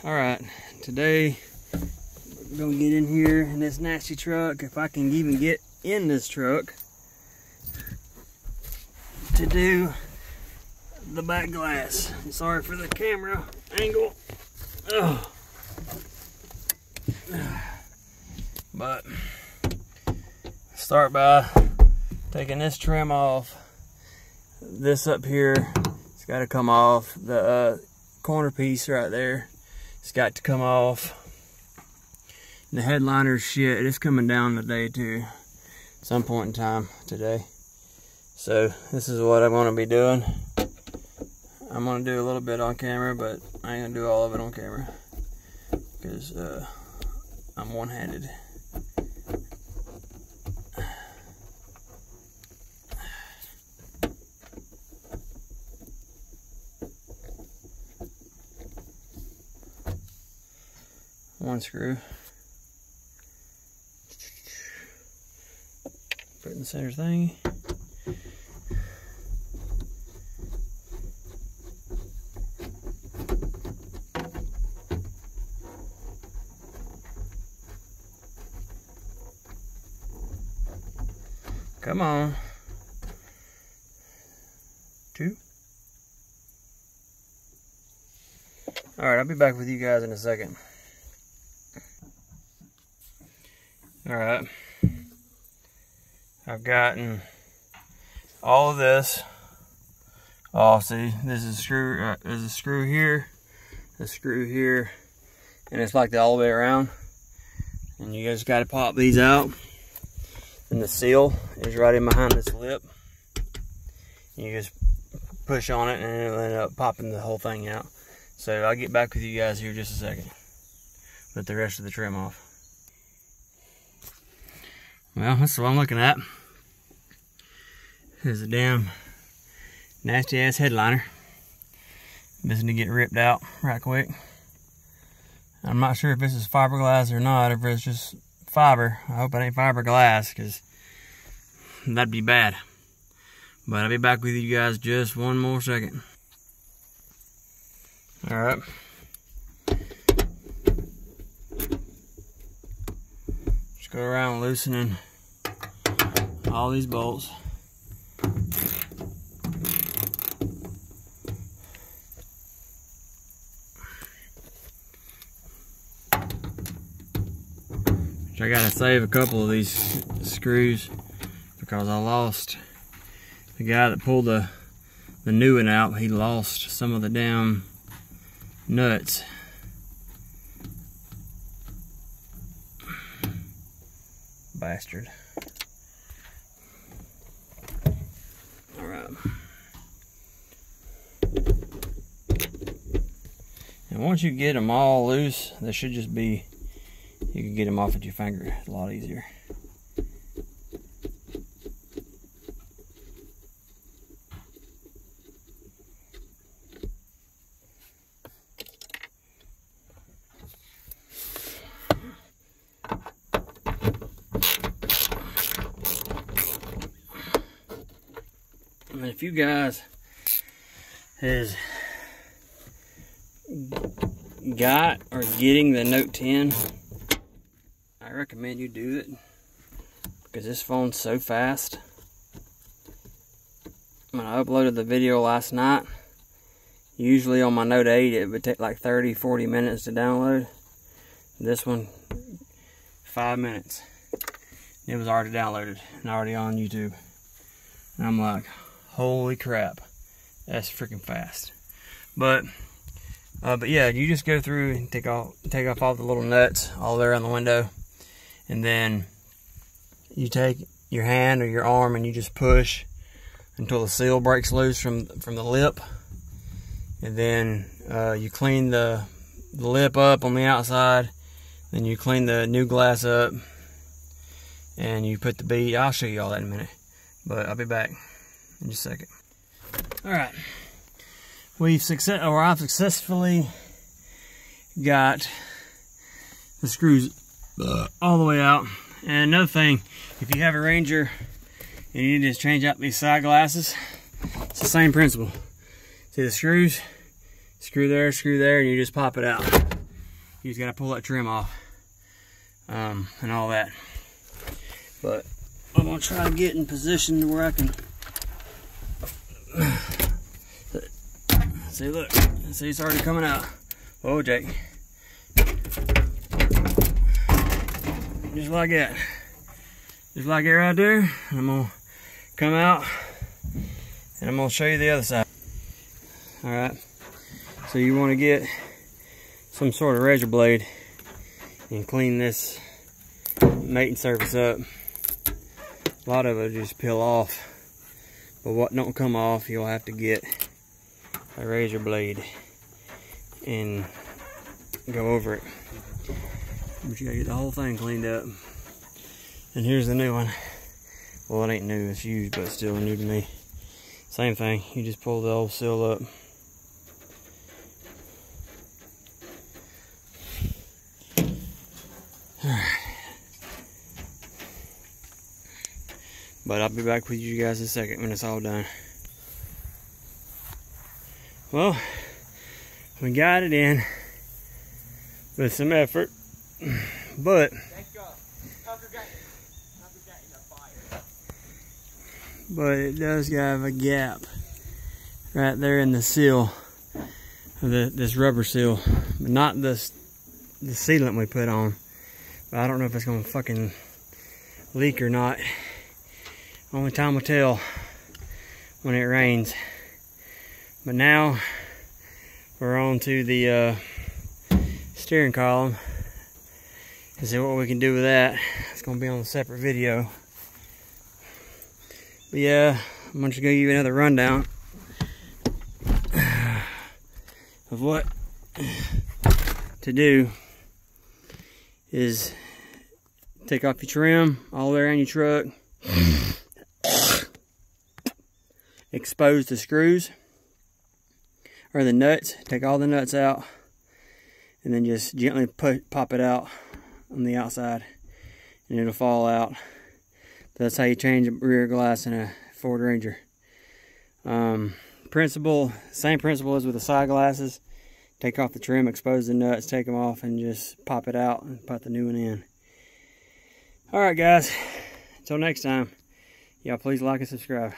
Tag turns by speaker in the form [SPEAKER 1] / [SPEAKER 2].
[SPEAKER 1] Alright, today we're gonna get in here in this nasty truck, if I can even get in this truck, to do the back glass. Sorry for the camera angle. Oh. But start by taking this trim off. This up here, it's got to come off. The corner piece right there, it's got to come off. The headliner shit, it's coming down today too, some point in time today. So this is what I'm going to be doing. I'm going to do a little bit on camera, but I ain't going to do all of it on camera because I'm one-handed. One screw. Put it in the center thing. Come on. 2. Alright, I'll be back with you guys in a second. Alright, I've gotten all of this off. See, this is a screw, there's a screw here, a screw here, and it's like that all the way around. And you guys got to pop these out. And the seal is right in behind this lip. You just push on it and it'll end up popping the whole thing out. So I'll get back with you guys here in just a second with the rest of the trim off. Well, that's what I'm looking at. There's a damn nasty ass headliner. Missing to get ripped out right quick. I'm not sure if this is fiberglass or not, if it's just fiber. I hope it ain't fiberglass, because that'd be bad. But I'll be back with you guys just one more second. Alright. Just go around loosening all these bolts. I gotta save a couple of these screws because I lost the guy that pulled the new one out. He lost some of the damn nuts. Bastard. Alright. And once you get them all loose, they should just be, you can get them off with your finger a lot easier. And if you guys has got or getting the Note 10, I recommend you do it because this phone's so fast. When I uploaded the video last night, usually on my Note 8 it would take like 30-40 minutes to download. This one, 5 minutes. It was already downloaded and already on YouTube. And I'm like, holy crap, that's freaking fast. But yeah, you just go through and take off all the little nuts all there on the window, and then you take your hand or your arm and you just push until the seal breaks loose from the lip, and then you clean the lip up on the outside, then you clean the new glass up, and you put the bead. I'll show you all that in a minute, but I'll be back in just a second. Alright, I've successfully got the screws all the way out. And another thing, if you have a Ranger and you need to change out these side glasses, it's the same principle. See the screws? Screw there, and you just pop it out. You just gotta pull that trim off, and all that. But I'm gonna try to get in position to where I can. See, look, see, it's already coming out. Whoa, Jake. Just like that. Just like it right there. And I'm gonna come out and I'm gonna show you the other side. All right. So you want to get some sort of razor blade and clean this mating surface up. A lot of it just peel off, but what don't come off, you'll have to get a razor blade and go over it. But you gotta get the whole thing cleaned up. And here's the new one. Well, it ain't new, it's used, but it's still new to me. Same thing, you just pull the old seal up. But I'll be back with you guys in a second when it's all done. Well, we got it in with some effort, but it does have a gap right there in the seal, this rubber seal, but not the sealant we put on. But I don't know if it's gonna fucking leak or not. Only time will tell when it rains. But now we're on to the steering column and see what we can do with that. It's gonna be on a separate video. But yeah, I'm just gonna give you another rundown of what to do. Is take off your trim all the way around your truck, expose the screws or the nuts, take all the nuts out, and then just gently pop it out on the outside and it'll fall out. That's how you change a rear glass in a Ford Ranger. Same principle as with the side glasses. Take off the trim, expose the nuts, take them off, and just pop it out and put the new one in. Alright guys, until next time, y'all please like and subscribe.